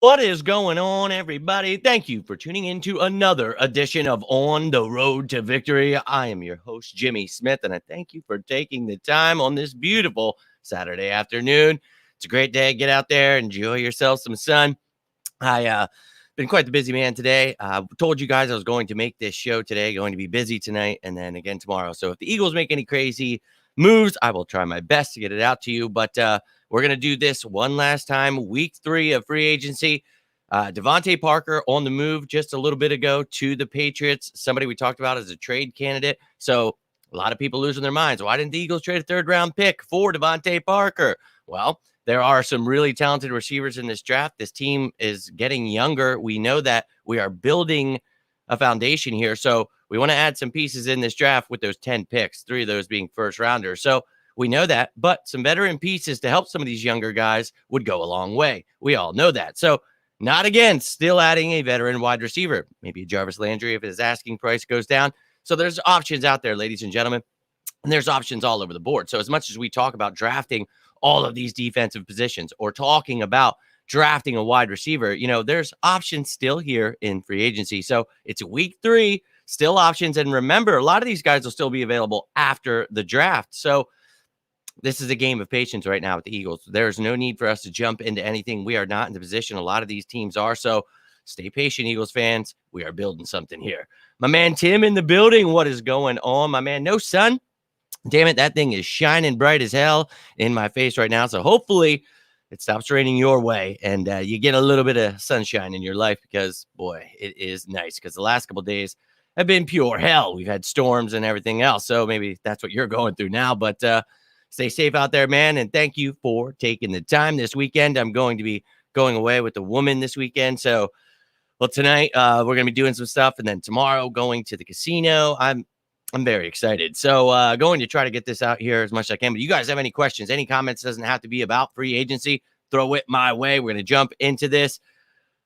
What is going on, everybody? Thank you for tuning in to another edition of On the Road to Victory. I am your host, Jimmy Smith, and I thank you for taking the time on this beautiful Saturday afternoon. It's a great day. Get out there, enjoy yourself some sun. I been quite the busy man today. Told you guys I was going to make this show today, going to be busy tonight, and then again tomorrow. So if the Eagles make any crazy moves, I will try my best to get it out to you. But we're going to do this one last time. Week 3 of free agency. Devontae Parker on the move just a little bit ago to the Patriots. Somebody we talked about as a trade candidate. So a lot of people losing their minds. Why didn't the Eagles trade a third-round pick for Devontae Parker? Well, there are some really talented receivers in this draft. This team is getting younger. We know that we are building a foundation here. So we want to add some pieces in this draft with those 10 picks, 3 of those being first rounders. So we know that, but some veteran pieces to help some of these younger guys would go a long way. We all know that. So not against still adding a veteran wide receiver, maybe a Jarvis Landry if his asking price goes down. So there's options out there, ladies and gentlemen, and there's options all over the board. So as much as we talk about drafting all of these defensive positions or talking about drafting a wide receiver, you know, there's options still here in free agency. So it's week 3, still options. And remember, a lot of these guys will still be available after the draft. So this is a game of patience right now with the Eagles. There's no need for us to jump into anything. We are not in the position a lot of these teams are. So stay patient, Eagles fans. We are building something here. My man Tim in the building. What is going on, my man? No sun. Damn it, that thing is shining bright as hell in my face right now. So hopefully it stops raining your way and you get a little bit of sunshine in your life because, boy, it is nice because the last couple of days have been pure hell. We've had storms and everything else. So maybe that's what you're going through now. But stay safe out there, man. And thank you for taking the time this weekend. I'm going to be going away with a woman this weekend. So, well, tonight we're going to be doing some stuff. And then tomorrow going to the casino. I'm very excited. So going to try to get this out here as much as I can. But you guys have any questions, any comments? Doesn't have to be about free agency. Throw it my way. We're going to jump into this.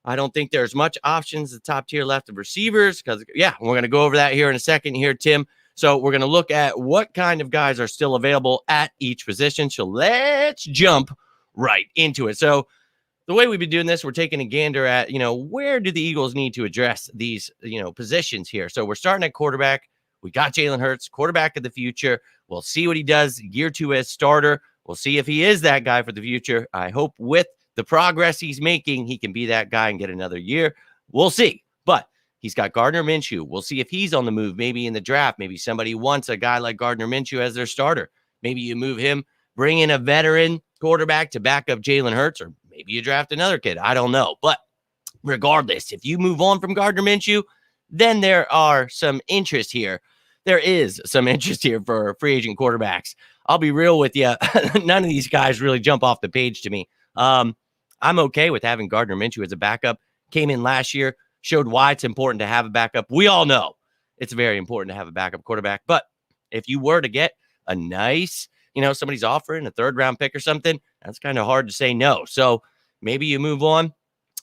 I don't think there's much options, the top tier left of receivers, because, yeah, we're going to go over that here in a second here, Tim. So we're going to look at what kind of guys are still available at each position. So let's jump right into it. So the way we've been doing this, we're taking a gander at, where do the Eagles need to address these, positions here? So we're starting at quarterback. We got Jalen Hurts, quarterback of the future. We'll see what he does year 2 as starter. We'll see if he is that guy for the future. I hope with the progress he's making, he can be that guy and get another year. We'll see. But he's got Gardner Minshew. We'll see if he's on the move, maybe in the draft. Maybe somebody wants a guy like Gardner Minshew as their starter. Maybe you move him, bring in a veteran quarterback to back up Jalen Hurts, or maybe you draft another kid. I don't know. But regardless, if you move on from Gardner Minshew, then there are some interest here. There is some interest here for free agent quarterbacks. I'll be real with you. None of these guys really jump off the page to me. I'm okay with having Gardner Minshew as a backup. Came in last year, showed why it's important to have a backup. We all know it's very important to have a backup quarterback. But if you were to get a nice, somebody's offering a 3rd-round pick or something, that's kind of hard to say no. So maybe you move on.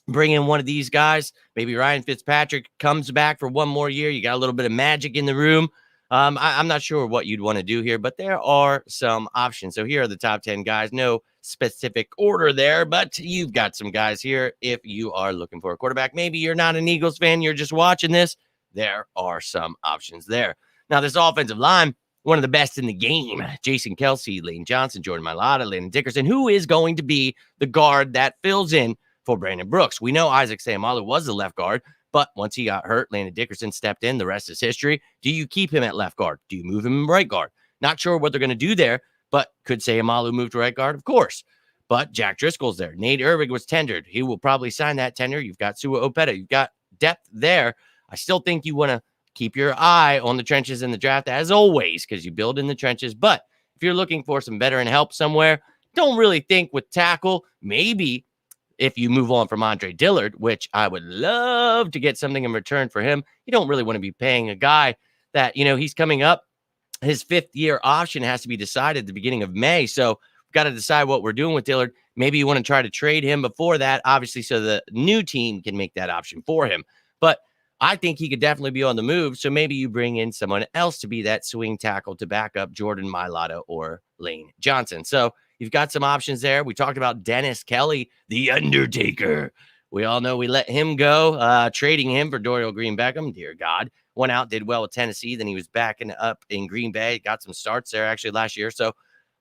Bring in one of these guys. Maybe Ryan Fitzpatrick comes back for one more year. You got a little bit of magic in the room. I'm not sure what you'd want to do here, but there are some options. So here are the top 10 guys. No specific order there, but you've got some guys here if you are looking for a quarterback. Maybe you're not an Eagles fan. You're just watching this. There are some options there. Now, this offensive line, one of the best in the game. Jason Kelce, Lane Johnson, Jordan Mailata, Landon Dickerson. Who is going to be the guard that fills in for Brandon Brooks? We know Isaac Seumalo was the left guard, but once he got hurt, Landon Dickerson stepped in. The rest is history. Do you keep him at left guard? Do you move him in right guard? Not sure what they're going to do there, but could Seumalo move to right guard? Of course. But Jack Driscoll's there. Nate Ervig was tendered. He will probably sign that tender. You've got Sua Opeta. You've got depth there. I still think you want to keep your eye on the trenches in the draft, as always, because you build in the trenches. But if you're looking for some veteran help somewhere, don't really think with tackle. Maybe if you move on from Andre Dillard, which I would love to get something in return for him, you don't really want to be paying a guy that, he's coming up. His 5th-year option has to be decided at the beginning of May. So we've got to decide what we're doing with Dillard. Maybe you want to try to trade him before that, obviously, so the new team can make that option for him. But I think he could definitely be on the move. So maybe you bring in someone else to be that swing tackle to back up Jordan Mailata or Lane Johnson. So you've got some options there. We talked about Dennis Kelly, the Undertaker. We all know we let him go, trading him for Dorial Green Beckham. Dear God. Went out, did well with Tennessee. Then he was backing up in Green Bay. Got some starts there actually last year. So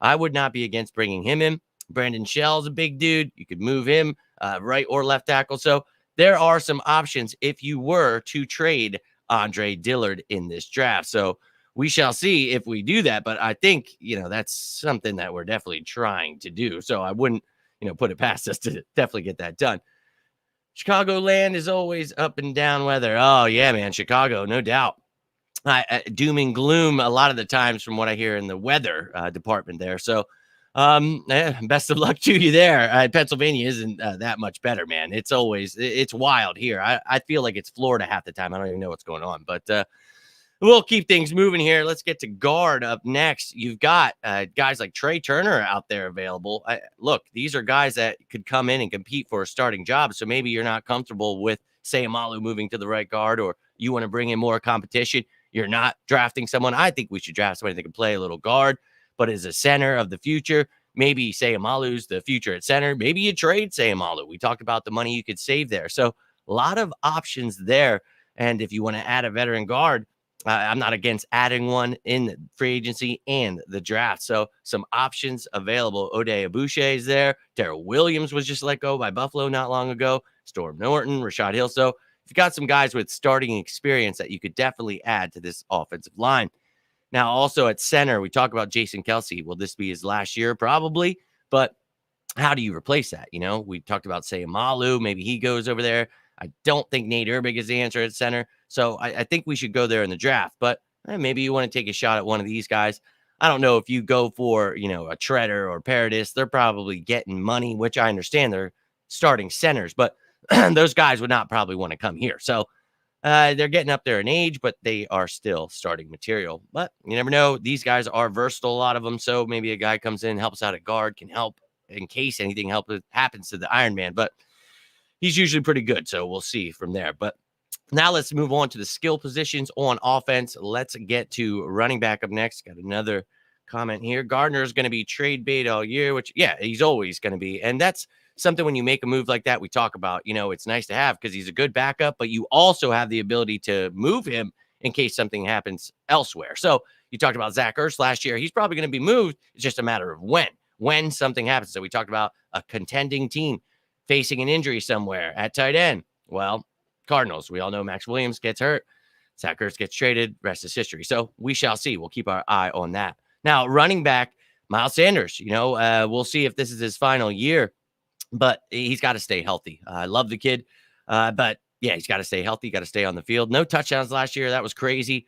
I would not be against bringing him in. Brandon Shell's a big dude. You could move him right or left tackle. So there are some options if you were to trade Andre Dillard in this draft. So we shall see if we do that. But I think, that's something that we're definitely trying to do. So I wouldn't, put it past us to definitely get that done. Chicagoland is always up and down weather. Oh, yeah, man. Chicago, no doubt. Doom and gloom a lot of the times from what I hear in the weather department there. So best of luck to you there. Pennsylvania isn't that much better, man. It's wild here. I feel like it's Florida half the time. I don't even know what's going on, but we'll keep things moving here. Let's get to guard up next. You've got guys like Trey Turner out there available. Look, these are guys that could come in and compete for a starting job. So maybe you're not comfortable with Sayamalu moving to the right guard, or you want to bring in more competition. You're not drafting someone. I think we should draft somebody that can play a little guard, but is a center of the future. Maybe Sayamalu's the future at center. Maybe you trade Sayamalu. We talked about the money you could save there. So a lot of options there. And if you want to add a veteran guard, I'm not against adding one in free agency and the draft. So some options available. Oday Abouche is there. Darrell Williams was just let go by Buffalo not long ago. Storm Norton, Rashad Hill. So you've got some guys with starting experience that you could definitely add to this offensive line. Now, also at center, we talk about Jason Kelce. Will this be his last year? Probably. But how do you replace that? We talked about Sayamalu. Maybe he goes over there. I don't think Nate Herbig is the answer at center. So I think we should go there in the draft. But maybe you want to take a shot at one of these guys. I don't know if you go for, a Treader or Paradis. They're probably getting money, which I understand they're starting centers. But those guys would not probably want to come here. So they're getting up there in age, but they are still starting material. But you never know. These guys are versatile, a lot of them. So maybe a guy comes in, helps out at guard, can help in case anything happens to the Iron Man. But he's usually pretty good. So we'll see from there. But now let's move on to the skill positions on offense. Let's get to running back up next. Got another comment here. Gardner is going to be trade bait all year, which, yeah, he's always going to be. And that's something when you make a move like that, we talk about, it's nice to have because he's a good backup, but you also have the ability to move him in case something happens elsewhere. So you talked about Zach Ertz last year. He's probably going to be moved. It's just a matter of when something happens. So we talked about a contending team facing an injury somewhere at tight end. Well, Cardinals, we all know Max Williams gets hurt. Zach Ertz gets traded. Rest is history. So we shall see. We'll keep our eye on that. Now, running back, Miles Sanders, we'll see if this is his final year, but he's got to stay healthy. I love the kid, but yeah, he's got to stay healthy, got to stay on the field. No touchdowns last year. That was crazy.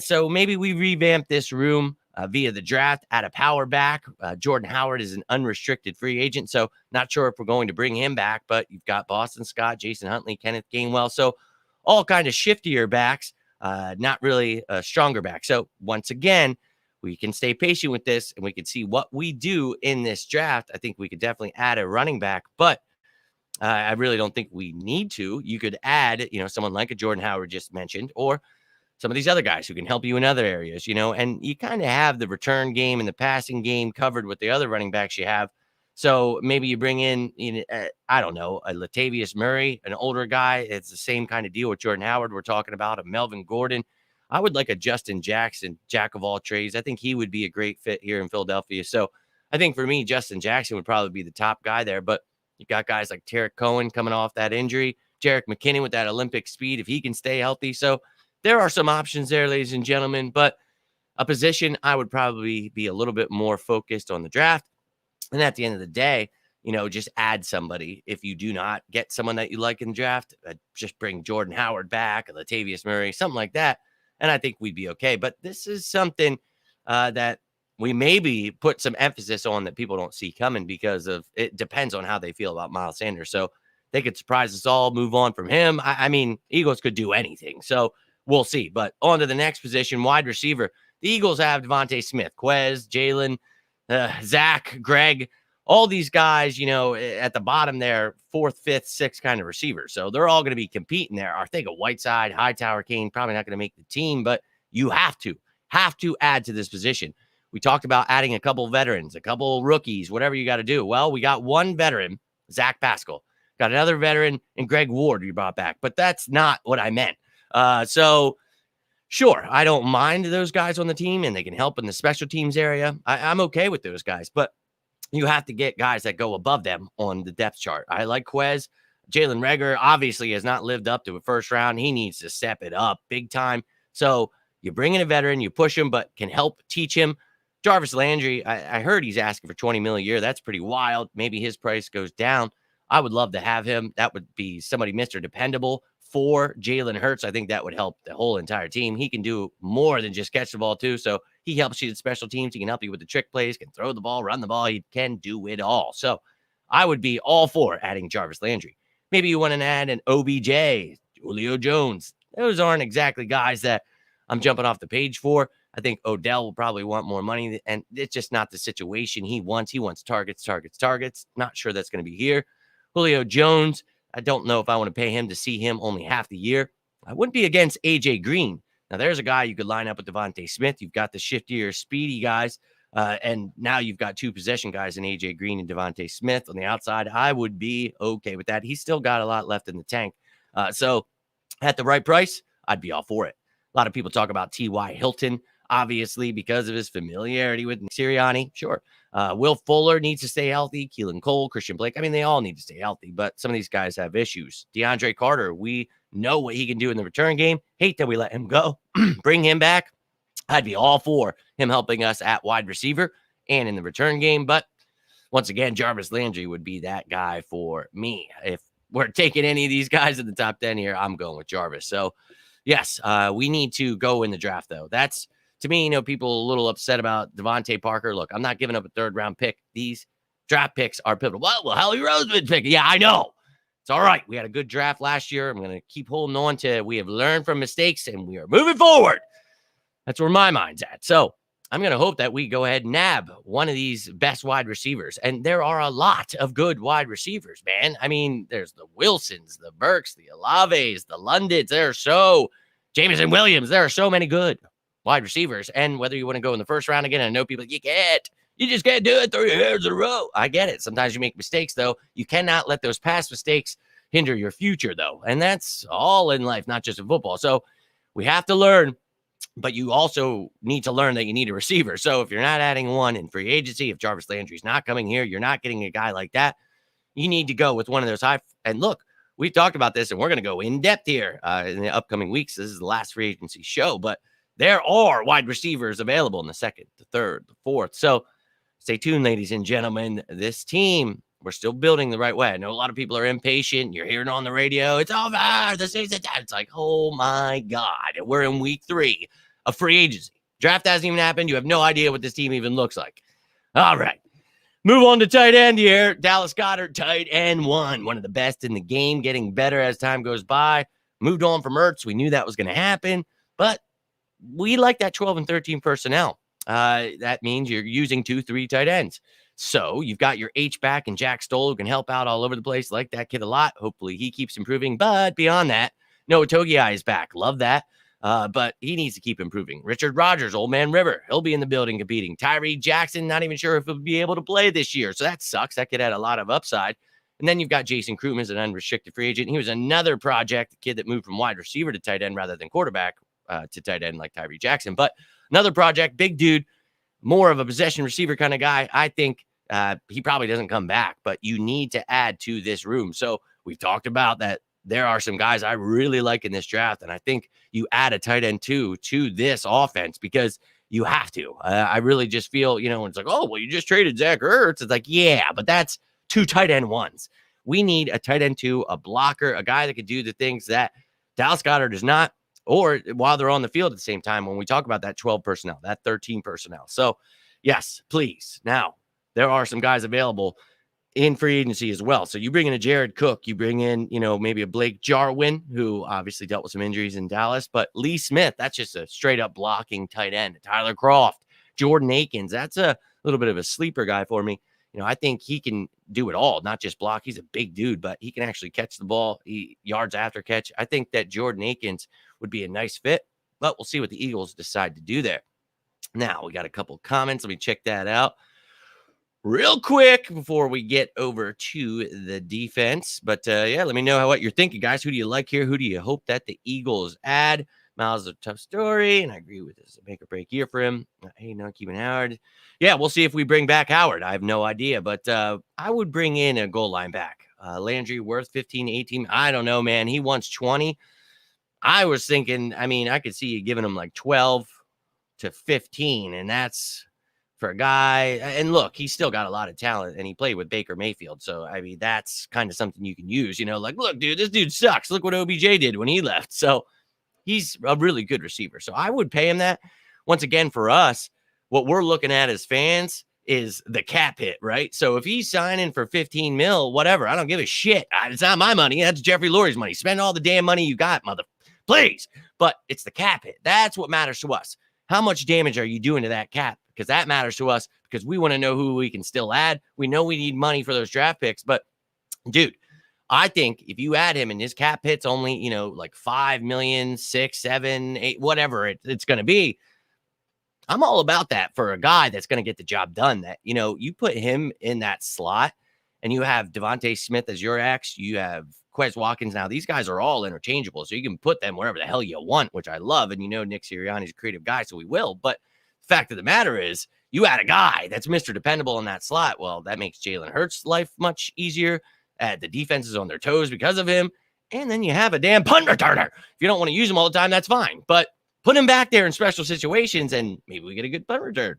So maybe we revamp this room via the draft, add a power back. Jordan Howard is an unrestricted free agent, so not sure if we're going to bring him back, but you've got Boston Scott, Jason Huntley, Kenneth Gainwell. So all kind of shiftier backs, not really a stronger back. So once again, we can stay patient with this and we can see what we do in this draft. I think we could definitely add a running back, but I really don't think we need to. You could add, someone like a Jordan Howard just mentioned, or some of these other guys who can help you in other areas, and you kind of have the return game and the passing game covered with the other running backs you have. So maybe you bring in, I don't know, a Latavius Murray, an older guy. It's the same kind of deal with Jordan Howard we're talking about, a Melvin Gordon. I would like a Justin Jackson, jack of all trades. I think he would be a great fit here in Philadelphia. So I think for me, Justin Jackson would probably be the top guy there. But you got guys like Tarek Cohen coming off that injury, Jerick McKinnon with that Olympic speed, if he can stay healthy. So there are some options there, ladies and gentlemen. But a position I would probably be a little bit more focused on the draft. And at the end of the day, just add somebody. If you do not get someone that you like in the draft, just bring Jordan Howard back, or Latavius Murray, something like that. And I think we'd be okay. But this is something that we maybe put some emphasis on that people don't see coming, because of it depends on how they feel about Miles Sanders. So they could surprise us all, move on from him. I mean, Eagles could do anything. So we'll see. But on to the next position, wide receiver. The Eagles have Devontae Smith, Quez, Jalen, Zach, Greg, all these guys, at the bottom there, 4th, 5th, 6th kind of receivers. So they're all going to be competing there. I think a Whiteside, Hightower, Kane, probably not going to make the team, but you have to add to this position. We talked about adding a couple veterans, a couple rookies, whatever you got to do. Well, we got one veteran, Zach Pascal. Got another veteran and Greg Ward you brought back, but that's not what I meant. So sure, I don't mind those guys on the team and they can help in the special teams area. I'm okay with those guys, but you have to get guys that go above them on the depth chart. I like Quez. Jalen Reagor obviously has not lived up to a first round. He needs to step it up big time. So you bring in a veteran, you push him, but can help teach him. Jarvis Landry, I heard he's asking for $20 million a year. That's pretty wild. Maybe his price goes down. I would love to have him. That would be somebody Mr. Dependable for Jalen Hurts. I think that would help the whole entire team. He can do more than just catch the ball too. So he helps you with special teams. He can help you with the trick plays, can throw the ball, run the ball. He can do it all. So I would be all for adding Jarvis Landry. Maybe you want to add an OBJ, Julio Jones. Those aren't exactly guys that I'm jumping off the page for. I think Odell will probably want more money, and it's just not the situation he wants. He wants targets. Not sure that's going to be here. Julio Jones, I don't know if I want to pay him to see him only half the year. I wouldn't be against A.J. Green. Now, there's a guy you could line up with Devontae Smith. You've got the shiftier, speedy guys, and now you've got two possession guys in A.J. Green and Devontae Smith on the outside. I would be okay with that. He's still got a lot left in the tank. So at the right price, I'd be all for it. A lot of people talk about T.Y. Hilton, obviously, because of his familiarity with Sirianni. Sure. Will Fuller needs to stay healthy. Keelan Cole, Christian Blake. I mean, they all need to stay healthy, but some of these guys have issues. DeAndre Carter, we know what he can do in the return game. Hate that we let him go. Bring him back. I'd be all for him helping us at wide receiver and in the return game. But once again, Jarvis Landry would be that guy for me. If we're taking any of these guys in the top 10 here, I'm going with Jarvis. So yes, we need to go in the draft, though. That's, to me, people a little upset about Devontae Parker. Look, I'm not giving up a third-round pick. These draft picks are pivotal. Well, Howie Roseman pick. Yeah, I know. It's all right. We had a good draft last year. I'm going to keep holding on to we have learned from mistakes, and we are moving forward. That's where my mind's at. So I'm going to hope that we go ahead and nab one of these best wide receivers. And there are a lot of good wide receivers, man. I mean, there's the Wilsons, the Burks, the Olaves, the Londons. Jameson Williams. There are so many good wide receivers. And whether you want to go in the first round again, I know people, you just can't do it 3 years in a row. I get it. Sometimes you make mistakes, though. You cannot let those past mistakes hinder your future, though. And that's all in life, not just in football. So we have to learn, but you also need to learn that you need a receiver. So if you're not adding one in free agency, if Jarvis Landry's not coming here, you're not getting a guy like that. You need to go with one of those high. And look, we've talked about this, and we're going to go in depth here in the upcoming weeks. This is the last free agency show, but there are wide receivers available in the second, the third, the fourth. So stay tuned, ladies and gentlemen. This team, we're still building the right way. I know a lot of people are impatient. You're hearing on the radio, it's over. The season. It's like, oh my God. We're in week 3 of free agency. Draft hasn't even happened. You have no idea what this team even looks like. All right. Move on to tight end here. Dallas Goedert, tight end 1 of the best in the game, getting better as time goes by. Moved on from Ertz. We knew that was going to happen, but we like that 12 and 13 personnel. That means you're using 2-3 tight ends. So you've got your H-back and Jack Stoll who can help out all over the place. Like that kid a lot. Hopefully he keeps improving. But beyond that, Noah Togiai is back. Love that. But he needs to keep improving. Richard Rodgers, Old Man River, he'll be in the building competing. Tyree Jackson, not even sure if he'll be able to play this year. So that sucks. That kid had a lot of upside. And then you've got Jason Krutman as an unrestricted free agent. He was another project, a kid that moved from wide receiver to tight end rather than quarterback to tight end like Tyree Jackson. But another project, big dude, more of a possession receiver kind of guy. I think he probably doesn't come back, but you need to add to this room. So we've talked about that. There are some guys I really like in this draft, and I think you add a tight end to this offense because you have to. I really just feel, it's like, oh, well, you just traded Zach Ertz. It's like, yeah, but that's 2 tight end 1s. We need a tight end 2, a blocker, a guy that could do the things that Dallas Goedert is not, or while they're on the field at the same time when we talk about that 12 personnel, that 13 personnel. So, yes, please. Now, there are some guys available in free agency as well. So you bring in a Jared Cook, you bring in, maybe a Blake Jarwin, who obviously dealt with some injuries in Dallas, but Lee Smith, that's just a straight up blocking tight end. Tyler Kroft, Jordan Akins, that's a little bit of a sleeper guy for me. I think he can do it all, not just block. He's a big dude, but he can actually catch the ball, yards after catch. I think that Jordan Akins would be a nice fit, but we'll see what the Eagles decide to do there. Now, we got a couple comments. Let me check that out. real quick before we get over to the defense. But yeah, let me know what you're thinking, guys. Who do you like here? Who do you hope that the Eagles add? Miles is a tough story, and I agree with this. A make or break year for him. Hey, not keeping Howard. Yeah, we'll see if we bring back Howard. I have no idea, but I would bring in a goal line back. Landry worth 15, 18. I don't know, man. He wants 20. I was thinking, I mean, I could see you giving him like 12 to 15, and that's for a guy. And look, he's still got a lot of talent, and he played with Baker Mayfield. So, I mean, that's kind of something you can use, like, look, dude, this dude sucks. Look what OBJ did when he left. So he's a really good receiver. So I would pay him that. Once again, for us, what we're looking at as fans is the cap hit, right? So if he's signing for 15 mil, whatever, I don't give a shit. It's not my money. That's Jeffrey Lurie's money. Spend all the damn money you got, please. But it's the cap hit. That's what matters to us. How much damage are you doing to that cap? Because that matters to us, because we want to know who we can still add. We know we need money for those draft picks, but dude, I think if you add him and his cap hit's only, like 5 million, 6, 7, 8, whatever it's going to be, I'm all about that for a guy that's going to get the job done. That, you put him in that slot and you have Devontae Smith as your ex, you have Quez Watkins. Now, these guys are all interchangeable, so you can put them wherever the hell you want, which I love. And Nick Sirianni's a creative guy, so we will. But the fact of the matter is, you add a guy that's Mr. Dependable in that slot. Well, that makes Jalen Hurts' life much easier. The defense is on their toes because of him. And then you have a damn punt returner. If you don't want to use him all the time, that's fine. But put him back there in special situations, and maybe we get a good punt return.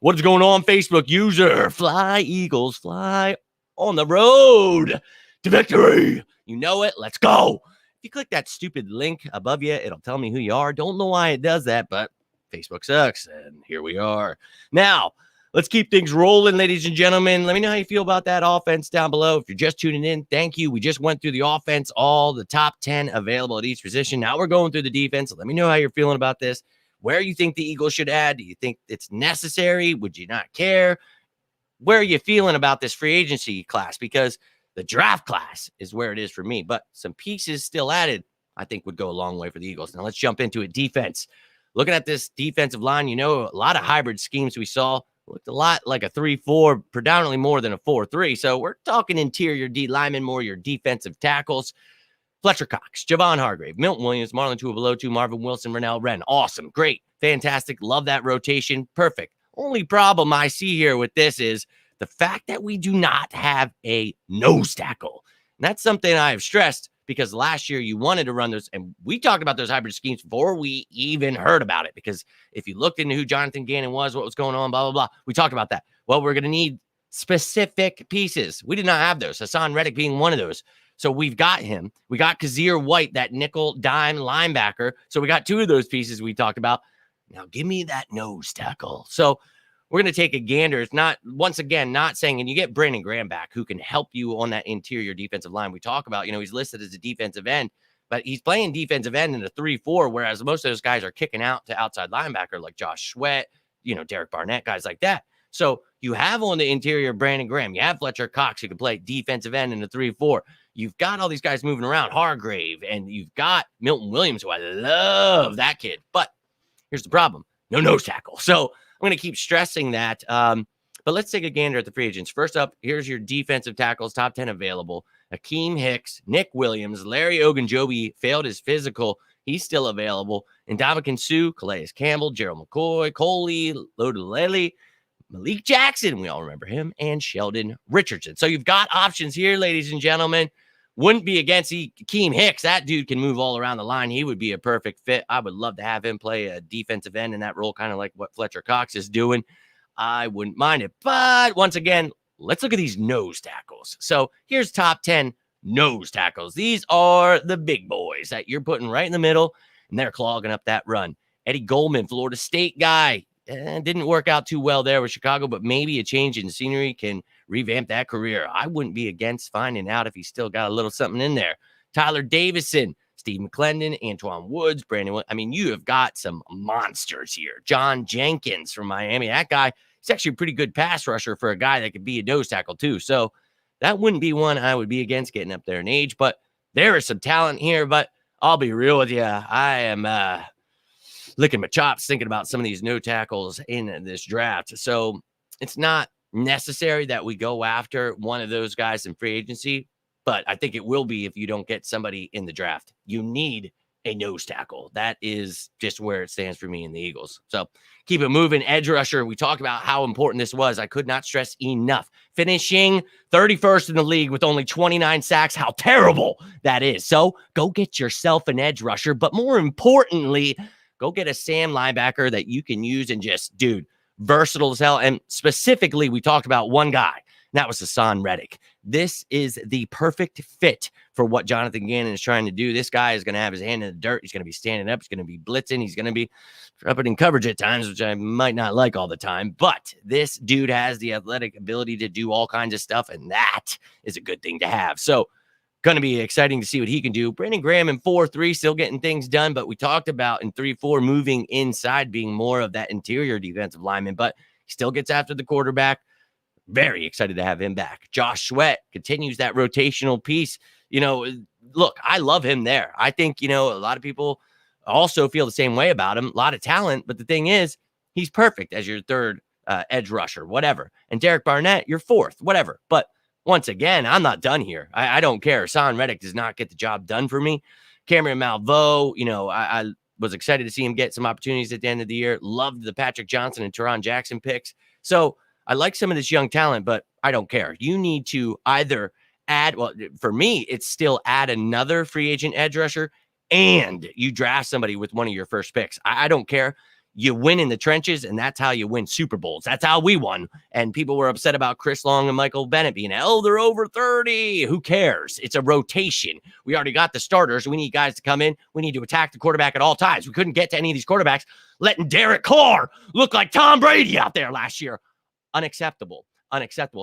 What is going on, Facebook user? Fly, Eagles, fly on the road to victory. You know it. Let's go. If you click that stupid link above you, it'll tell me who you are. Don't know why it does that, but Facebook sucks, and here we are. Now, let's keep things rolling, ladies and gentlemen. Let me know how you feel about that offense down below. If you're just tuning in, thank you. We just went through the offense, all the top 10 available at each position. Now we're going through the defense. Let me know how you're feeling about this. Where you think the Eagles should add? Do you think it's necessary? Would you not care? Where are you feeling about this free agency class? Because the draft class is where it is for me. But some pieces still added, I think, would go a long way for the Eagles. Now let's jump into it. Defense. Looking at this defensive line, a lot of hybrid schemes we saw. Looked a lot like a 3-4, predominantly more than a 4-3. So we're talking interior D linemen, more your defensive tackles. Fletcher Cox, Javon Hargrave, Milton Williams, Marlon Tuipulotu, Marvin Wilson, Rennell Wren. Awesome. Great. Fantastic. Love that rotation. Perfect. Only problem I see here with this is the fact that we do not have a nose tackle. And that's something I have stressed, because last year you wanted to run those, and we talked about those hybrid schemes before we even heard about it, because if you looked into who Jonathan Gannon was, what was going on, blah, blah, blah, we talked about that. Well, we're going to need specific pieces. We did not have those. Hassan Reddick being one of those. So we've got him. We got Kazir White, that nickel dime linebacker. So we got two of those pieces we talked about. Now give me that nose tackle. So we're going to take a gander. It's not, once again, not saying, and you get Brandon Graham back, who can help you on that interior defensive line. We talk about, he's listed as a defensive end, but he's playing defensive end in a 3-4, whereas most of those guys are kicking out to outside linebacker, like Josh Sweat, Derek Barnett, guys like that. So you have on the interior Brandon Graham. You have Fletcher Cox, who can play defensive end in a 3-4. You've got all these guys moving around, Hargrave, and you've got Milton Williams, who I love that kid. But here's the problem. No nose tackle. So I'm going to keep stressing that. But let's take a gander at the free agents. First up, here's your defensive tackles, top 10 available. Akeem Hicks, Nick Williams, Larry Ogunjobi failed his physical. He's still available. And Ndamukong Suh, Calais Campbell, Gerald McCoy, Coley, Lodulele, Malik Jackson, we all remember him, and Sheldon Richardson. So you've got options here, ladies and gentlemen. Wouldn't be against Akeem Hicks. That dude can move all around the line. He would be a perfect fit. I would love to have him play a defensive end in that role, kind of like what Fletcher Cox is doing. I wouldn't mind it. But once again, let's look at these nose tackles. So here's top 10 nose tackles. These are the big boys that you're putting right in the middle, and they're clogging up that run. Eddie Goldman, Florida State guy. Didn't work out too well there with Chicago, but maybe a change in scenery can revamp that career. I wouldn't be against finding out if he's still got a little something in there. Tyler Davison, Steve McClendon, Antoine Woods, Brandon. I mean, you have got some monsters here. John Jenkins from Miami. That guy, he's actually a pretty good pass rusher for a guy that could be a nose tackle too. So that wouldn't be one I would be against, getting up there in age, but there is some talent here. But I'll be real with you. I am licking my chops thinking about some of these no tackles in this draft. So it's not necessary that we go after one of those guys in free agency, but I think it will be if you don't get somebody in the draft. You need a nose tackle. That is just where it stands for me and the Eagles. So keep it moving. Edge rusher. We talked about how important this was. I could not stress enough. Finishing 31st in the league with only 29 sacks. How terrible that is. So go get yourself an edge rusher. But more importantly, go get a Sam linebacker that you can use and just, dude, versatile as hell. And specifically, we talked about one guy, and that was Hassan Reddick. This is the perfect fit for what Jonathan Gannon is trying to do. This guy is going to have his hand in the dirt. He's going to be standing up. He's going to be blitzing. He's going to be up in coverage at times, which I might not like all the time. But this dude has the athletic ability to do all kinds of stuff, and that is a good thing to have. So going to be exciting to see what he can do. Brandon Graham in 4-3, still getting things done, but we talked about in 3-4 moving inside, being more of that interior defensive lineman, but he still gets after the quarterback. Very excited to have him back. Josh Sweat continues that rotational piece. Look, I love him there. I think, a lot of people also feel the same way about him. A lot of talent, but the thing is, he's perfect as your third edge rusher, whatever. And Derek Barnett, your fourth, whatever. But once again, I'm not done here. I don't care. Hassan Reddick does not get the job done for me. Cameron Malveaux, I was excited to see him get some opportunities at the end of the year. Loved the Patrick Johnson and Teron Jackson picks. So I like some of this young talent, but I don't care. You need to either add, well, for me, it's still add another free agent edge rusher and you draft somebody with one of your first picks. I don't care. You win in the trenches, and that's how you win Super Bowls. That's how we won. And people were upset about Chris Long and Michael Bennett being, they're over 30. Who cares? It's a rotation. We already got the starters. We need guys to come in. We need to attack the quarterback at all times. We couldn't get to any of these quarterbacks, letting Derek Carr look like Tom Brady out there last year. Unacceptable.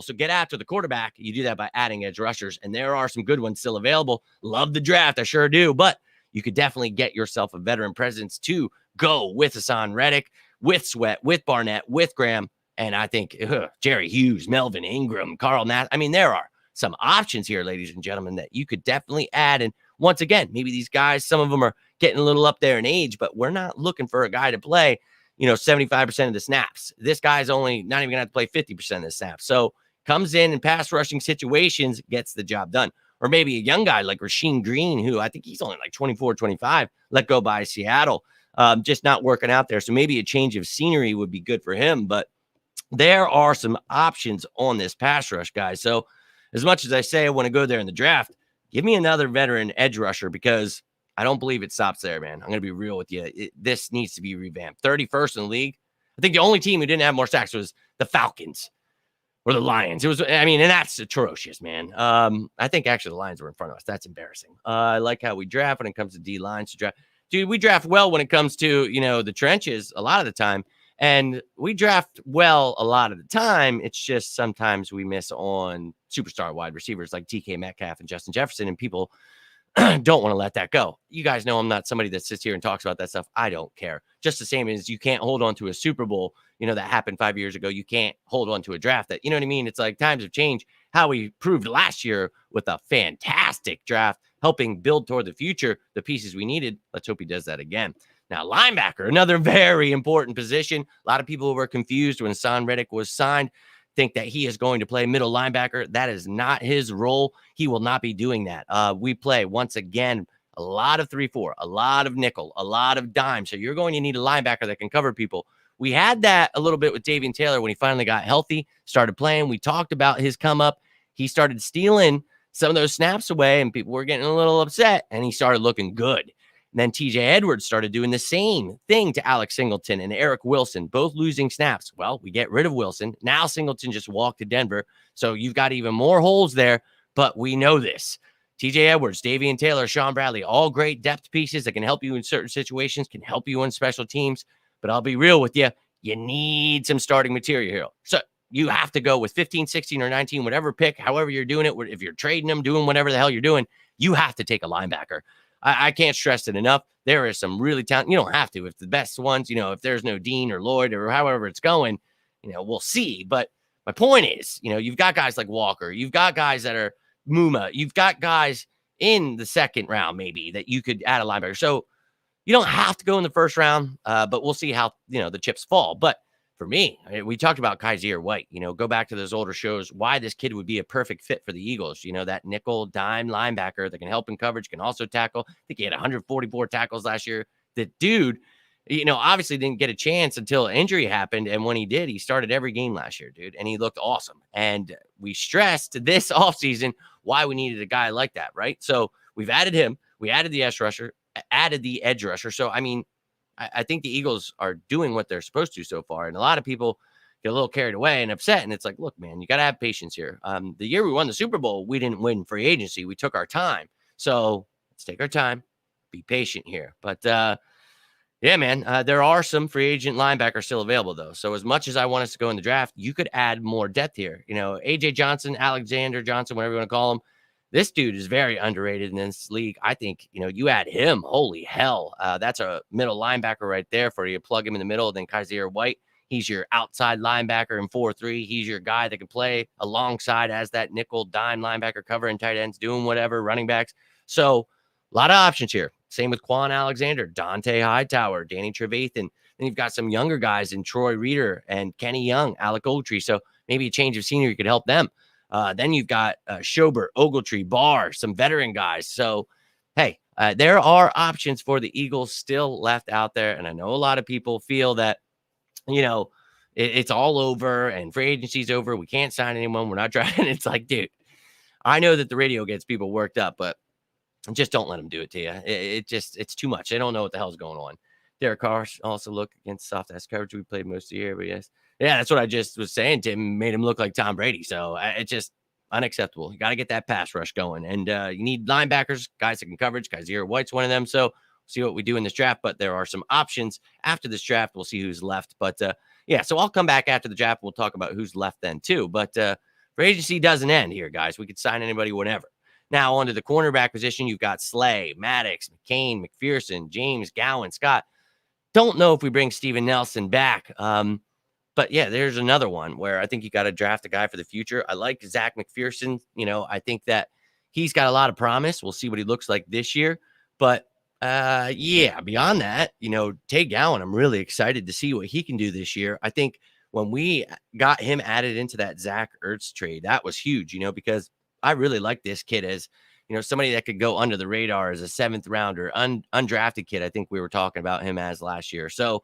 So get after the quarterback. You do that by adding edge rushers, and there are some good ones still available. Love the draft. I sure do. But you could definitely get yourself a veteran presence to go with Hassan Reddick, with Sweat, with Barnett, with Graham, and I think Jerry Hughes, Melvin Ingram, Carl Nass. I mean, there are some options here, ladies and gentlemen, that you could definitely add. And once again, maybe these guys, some of them are getting a little up there in age, but we're not looking for a guy to play 75% of the snaps. This guy's only not even going to have to play 50% of the snaps. So comes in pass rushing situations, gets the job done. Or maybe a young guy like Rasheem Green, who I think he's only like 24, 25, let go by Seattle, just not working out there. So maybe a change of scenery would be good for him. But there are some options on this pass rush, guys. So as much as I say I want to go there in the draft, give me another veteran edge rusher, because I don't believe it stops there, man. I'm going to be real with you. This needs to be revamped. 31st in the league. I think the only team who didn't have more sacks was the Falcons or the Lions. And that's atrocious, man. I think actually the Lions were in front of us. That's embarrassing. I like how we draft when it comes to D-lines. Dude, we draft well when it comes to, the trenches a lot of the time. And we draft well a lot of the time. It's just sometimes we miss on superstar wide receivers like DK Metcalf and Justin Jefferson, and people don't want to let that go. You guys know I'm not somebody that sits here and talks about that stuff. I don't care. Just the same as you can't hold on to a Super Bowl, that happened 5 years ago. You can't hold on to a draft that, you know what I mean? It's like times have changed. How we proved last year with a fantastic draft, helping build toward the future, the pieces we needed. Let's hope he does that again. Now, linebacker, another very important position. A lot of people were confused when Hassan Reddick was signed, think that he is going to play middle linebacker. That is not his role. He will not be doing that. We play, once again, a lot of 3-4, a lot of nickel, a lot of dime. So you're going to need a linebacker that can cover people. We had that a little bit with Davian Taylor when he finally got healthy, started playing. We talked about his come up. He started stealing some of those snaps away, and people were getting a little upset, and he started looking good. And then TJ Edwards started doing the same thing to Alex Singleton and Eric Wilson, both losing snaps. Well, we get rid of Wilson. Now Singleton just walked to Denver. So you've got even more holes there, but we know this. TJ Edwards, Davian Taylor, Sean Bradley, all great depth pieces that can help you in certain situations, can help you on special teams. But I'll be real with you. You need some starting material here. So you have to go with 15, 16, or 19, whatever pick, however you're doing it. If you're trading them, doing whatever the hell you're doing, you have to take a linebacker. I can't stress it enough. There is some really talented. You don't have to. If the best ones, if there's no Dean or Lloyd or however it's going, we'll see. But my point is, you've got guys like Walker. You've got guys that are Muma. You've got guys in the second round maybe that you could add a linebacker. So you don't have to go in the first round, but we'll see how, the chips fall. But for me, we talked about Kaiser White, go back to those older shows, why this kid would be a perfect fit for the Eagles. That nickel dime linebacker that can help in coverage, can also tackle. I think he had 144 tackles last year. The dude, obviously didn't get a chance until injury happened. And when he did, he started every game last year, dude. And he looked awesome. And we stressed this offseason why we needed a guy like that, right? So we've added him. We added the edge rusher. So, I think the Eagles are doing what they're supposed to so far. And a lot of people get a little carried away and upset. And it's like, look, man, you got to have patience here. The year we won the Super Bowl, we didn't win free agency. We took our time. So let's take our time, be patient here. But yeah, man, there are some free agent linebackers still available, though. So as much as I want us to go in the draft, you could add more depth here. AJ Johnson, Alexander Johnson, whatever you want to call him. This dude is very underrated in this league. I think, you add him, holy hell. That's a middle linebacker right there for you. Plug him in the middle. Then Kaiser White, he's your outside linebacker in 4-3. He's your guy that can play alongside as that nickel dime linebacker, covering tight ends, doing whatever, running backs. So a lot of options here. Same with Quan Alexander, Dante Hightower, Danny Trevathan. Then you've got some younger guys in Troy Reader and Kenny Young, Alec Ogletree. So maybe a change of scenery could help them. Then you've got Schobert, Ogletree, Barr, some veteran guys. So, hey, there are options for the Eagles still left out there. And I know a lot of people feel that, it's all over and free agency's over. We can't sign anyone. We're not drafting. It's like, dude, I know that the radio gets people worked up, but just don't let them do it to you. It's too much. They don't know what the hell's going on. Derek Carr also look against soft-ass coverage. We played most of the year, but yes. Yeah, that's what I just was saying to him. Made him look like Tom Brady. So it's just unacceptable. You got to get that pass rush going. And you need linebackers, guys that can coverage. Kaiser White's one of them. So see what we do in this draft. But there are some options after this draft. We'll see who's left. But yeah, so I'll come back after the draft. We'll talk about who's left then too. But free agency doesn't end here, guys. We could sign anybody whenever. Now, onto the cornerback position, you've got Slay, Maddox, McCain, McPherson, James, Gowan, Scott. Don't know if we bring Steven Nelson back. But yeah, there's another one where I think you got to draft a guy for the future. I like Zach McPherson. I think that he's got a lot of promise. We'll see what he looks like this year. But yeah, beyond that, Tay Gowan, I'm really excited to see what he can do this year. I think when we got him added into that Zach Ertz trade, that was huge, because I really like this kid as, somebody that could go under the radar as a 7th rounder, undrafted kid. I think we were talking about him as last year. So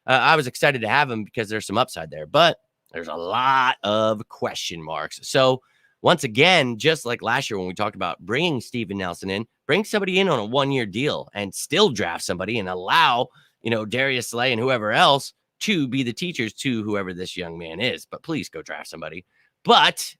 I was excited to have him because there's some upside there, but there's a lot of question marks. So once again, just like last year when we talked about bringing Steven Nelson in, bring somebody in on a 1-year deal and still draft somebody and allow, Darius Slay and whoever else to be the teachers to whoever this young man is. But please go draft somebody. But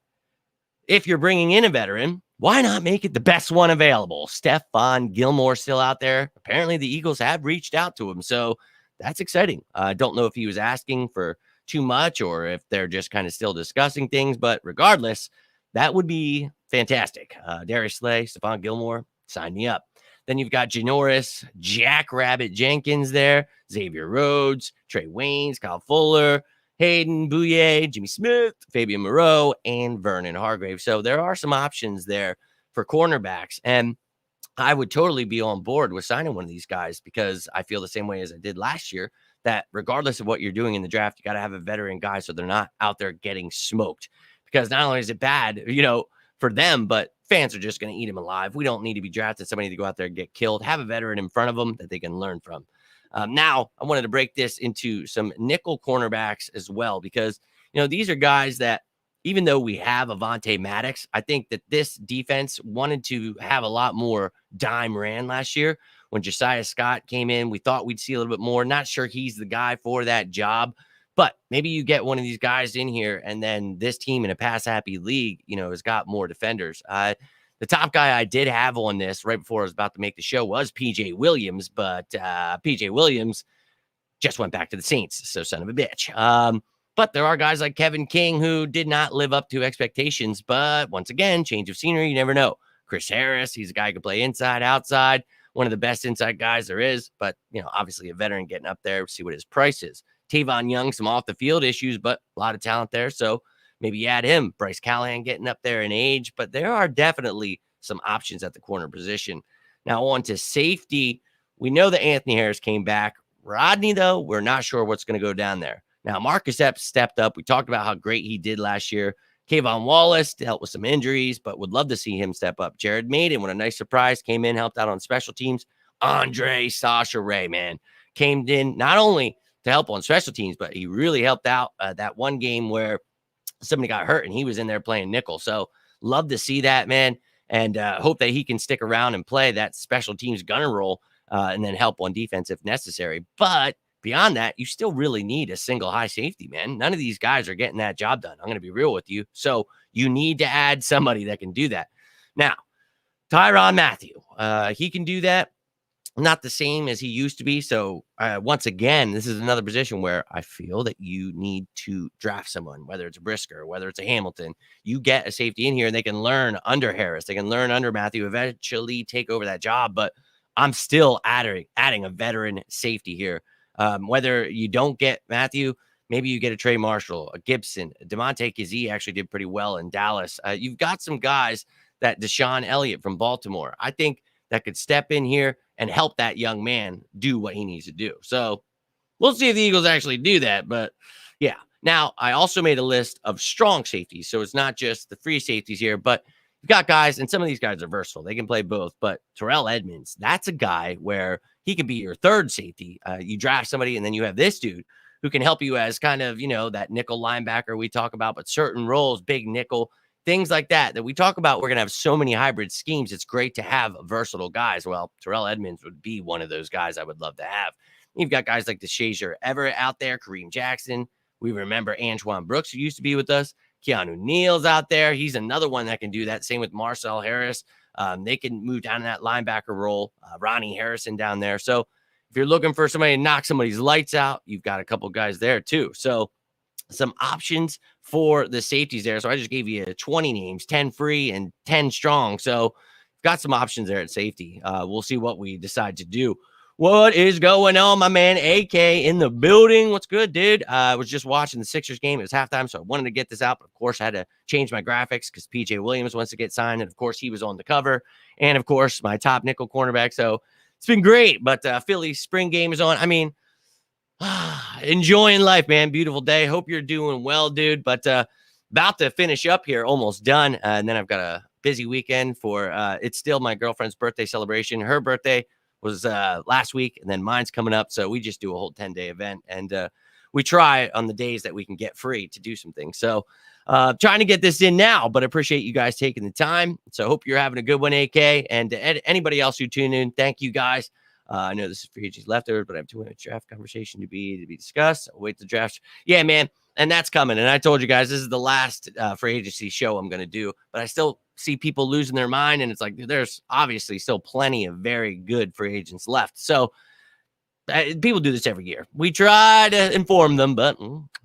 if you're bringing in a veteran, why not make it the best one available? Stephon Gilmore still out there. Apparently the Eagles have reached out to him. So that's exciting. I don't know if he was asking for too much or if they're just kind of still discussing things, but regardless, that would be fantastic. Darius Slay, Stephon Gilmore, sign me up. Then you've got Janoris, Jackrabbit Jenkins there, Xavier Rhodes, Trey Waynes, Kyle Fuller, Hayden Bouye, Jimmy Smith, Fabian Moreau, and Vernon Hargrave. So there are some options there for cornerbacks. And I would totally be on board with signing one of these guys because I feel the same way as I did last year, that regardless of what you're doing in the draft, you got to have a veteran guy so they're not out there getting smoked. Because not only is it bad, for them, but fans are just going to eat him alive. We don't need to be drafting somebody to go out there and get killed. Have a veteran in front of them that they can learn from. Now, I wanted to break this into some nickel cornerbacks as well, because, these are guys that, even though we have Avonte Maddox, I think that this defense wanted to have a lot more dime ran last year. When Josiah Scott came in, we thought we'd see a little bit more. Not sure he's the guy for that job, but maybe you get one of these guys in here, and then this team in a pass-happy league, has got more defenders. The top guy I did have on this right before I was about to make the show was PJ Williams, but PJ Williams just went back to the Saints, so son of a bitch. But there are guys like Kevin King who did not live up to expectations, but once again, change of scenery, you never know. Chris Harris, he's a guy who can play inside, outside, one of the best inside guys there is, but, obviously a veteran getting up there, see what his price is. Tavon Young, some off-the-field issues, but a lot of talent there, so maybe you add him. Bryce Callahan getting up there in age, but there are definitely some options at the corner position. Now on to safety. We know that Anthony Harris came back. Rodney, though, we're not sure what's going to go down there. Now, Marcus Epps stepped up. We talked about how great he did last year. Kayvon Wallace dealt with some injuries, but would love to see him step up. Jared Maiden, what a nice surprise, came in, helped out on special teams. Andre Sasha Ray, man, came in not only to help on special teams, but he really helped out that one game where somebody got hurt and he was in there playing nickel. So love to see that, man, and hope that he can stick around and play that special teams gunner role and then help on defense if necessary. But beyond that, you still really need a single high safety, man. None of these guys are getting that job done. I'm going to be real with you. So you need to add somebody that can do that. Now, Tyrann Mathieu, he can do that. Not the same as he used to be. So once again, this is another position where I feel that you need to draft someone, whether it's a Brisker, whether it's a Hamilton. You get a safety in here and they can learn under Harris. They can learn under Mathieu, eventually take over that job. But I'm still adding a veteran safety here. Whether you don't get Mathieu, maybe you get a Trey Marshall, a Gibson, DeMonte Kazee actually did pretty well in Dallas. You've got some guys that Deshaun Elliott from Baltimore, I think that could step in here and help that young man do what he needs to do. So we'll see if the Eagles actually do that. But yeah, now I also made a list of strong safeties. So it's not just the free safeties here, but you've got guys, and some of these guys are versatile. They can play both. But Terrell Edmonds, that's a guy where he can be your third safety. You draft somebody, and then you have this dude who can help you as kind of, that nickel linebacker we talk about, but certain roles, big nickel, things like that we talk about. We're going to have so many hybrid schemes. It's great to have versatile guys. Well, Terrell Edmonds would be one of those guys I would love to have. You've got guys like DeShazier Everett out there, Kareem Jackson. We remember Antoine Brooks, who used to be with us. Keanu Neal's out there. He's another one that can do that. Same with Marcel Harris. They can move down in that linebacker role. Ronnie Harrison down there. So if you're looking for somebody to knock somebody's lights out, you've got a couple guys there too. So some options for the safeties there. So I just gave you 20 names, 10 free and 10 strong. So got some options there at safety. We'll see what we decide to do. What is going on, my man? AK in the building. What's good, dude? I was just watching the Sixers game. It was halftime, so I wanted to get this out. But of course, I had to change my graphics because PJ Williams wants to get signed. And of course, he was on the cover. And of course, my top nickel cornerback. So it's been great. But Philly spring game is on. I mean, enjoying life, man. Beautiful day. Hope you're doing well, dude. But about to finish up here, almost done. And then I've got a busy weekend for it's still my girlfriend's birthday celebration. Her birthday was last week, and then mine's coming up. So we just do a whole 10-day event, and we try on the days that we can get free to do some things. So trying to get this in now, but I appreciate you guys taking the time. So I hope you're having a good one, AK, and anybody else who tuned in, thank you guys. I know this is free agency leftovers, but I have 2 minute draft conversation to be discussed. I'll wait to draft. Yeah, man. And that's coming. And I told you guys, this is the last free agency show I'm going to do, but I still see people losing their mind. And it's like, there's obviously still plenty of very good free agents left. So people do this every year. We try to inform them, but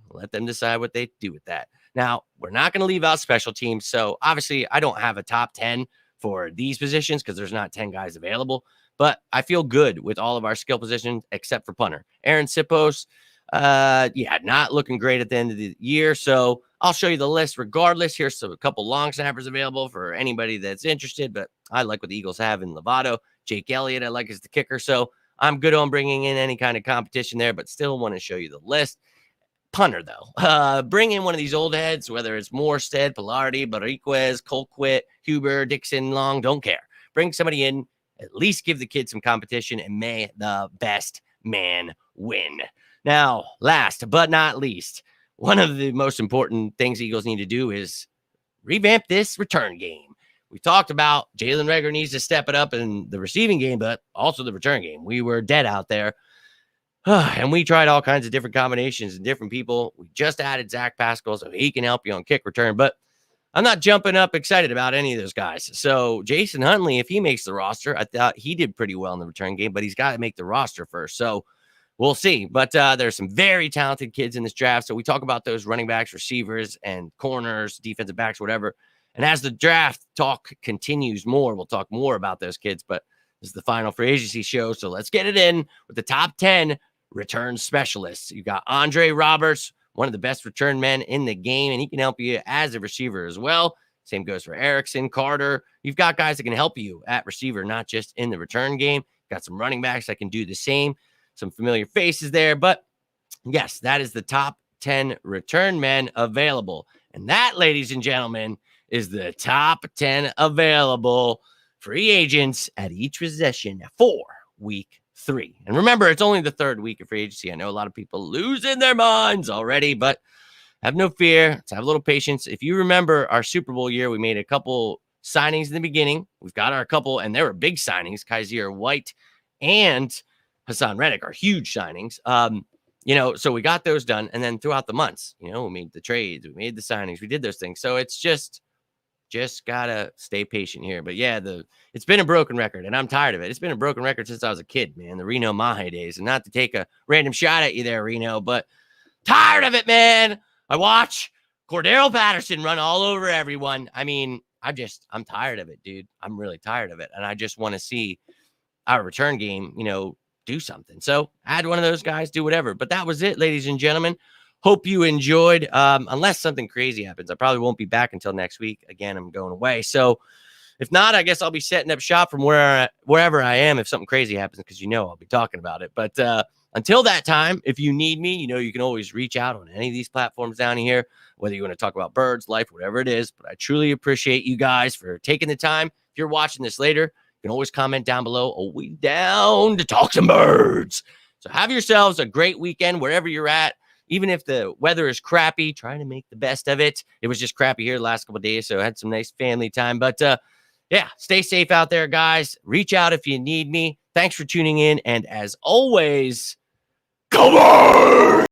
let them decide what they do with that. Now, we're not going to leave out special teams. So obviously I don't have a top 10 for these positions because there's not 10 guys available. But I feel good with all of our skill positions except for punter. Aaron Sipos, not looking great at the end of the year. So I'll show you the list regardless. Here's a couple long snappers available for anybody that's interested. But I like what the Eagles have in Lovato. Jake Elliott, I like as the kicker. So I'm good on bringing in any kind of competition there, but still want to show you the list. Punter, though. Bring in one of these old heads, whether it's Morstead, Pilardi, Bariquez, Colquitt, Huber, Dixon, Long, don't care. Bring somebody in. At least give the kid some competition, and may the best man win. Now, last but not least, one of the most important things the Eagles need to do is revamp this return game. We talked about Jalen Reagor needs to step it up in the receiving game, but also the return game. We were dead out there, and we tried all kinds of different combinations and different people. We just added Zach Pascal, so he can help you on kick return, but I'm not jumping up excited about any of those guys. So Jason Huntley, if he makes the roster, I thought he did pretty well in the return game, but he's got to make the roster first. So we'll see. But there's some very talented kids in this draft. So we talk about those running backs, receivers, and corners, defensive backs, whatever. And as the draft talk continues more, we'll talk more about those kids. But this is the final free agency show. So let's get it in with the top 10 return specialists. You got Andre Roberts, one of the best return men in the game, and he can help you as a receiver as well. Same goes for Erickson, Carter. You've got guys that can help you at receiver, not just in the return game. Got some running backs that can do the same. Some familiar faces there. But yes, that is the top 10 return men available. And that, ladies and gentlemen, is the top 10 available free agents at each position for week 3. And remember, it's only the 3rd week of free agency. I know a lot of people losing their minds already, but have no fear. Let's have a little patience. If you remember our Super Bowl year, we made a couple signings in the beginning. We've got our couple, and they were big signings. Kaiser White and Hassan Reddick are huge signings. So we got those done. And then throughout the months, we made the trades, we made the signings, we did those things. So it's just gotta stay patient here. But yeah, it's been a broken record, and I'm tired of it. It's been a broken record since I was a kid, man. The Reno Mahe days. And not to take a random shot at you there, Reno, but tired of it, man. I watch Cordero Patterson run all over everyone. I mean, I'm tired of it, dude. I'm really tired of it. And I just want to see our return game, do something. So add one of those guys, do whatever. But that was it, ladies and gentlemen. Hope you enjoyed. Unless something crazy happens, I probably won't be back until next week. Again, I'm going away. So if not, I guess I'll be setting up shop from wherever I am if something crazy happens, because I'll be talking about it. But until that time, if you need me, you can always reach out on any of these platforms down here, whether you want to talk about birds, life, whatever it is. But I truly appreciate you guys for taking the time. If you're watching this later, you can always comment down below. Oh, we down to talk some birds. So have yourselves a great weekend wherever you're at. Even if the weather is crappy, trying to make the best of it. It was just crappy here the last couple of days, so I had some nice family time. But yeah, stay safe out there, guys. Reach out if you need me. Thanks for tuning in. And as always, go birds!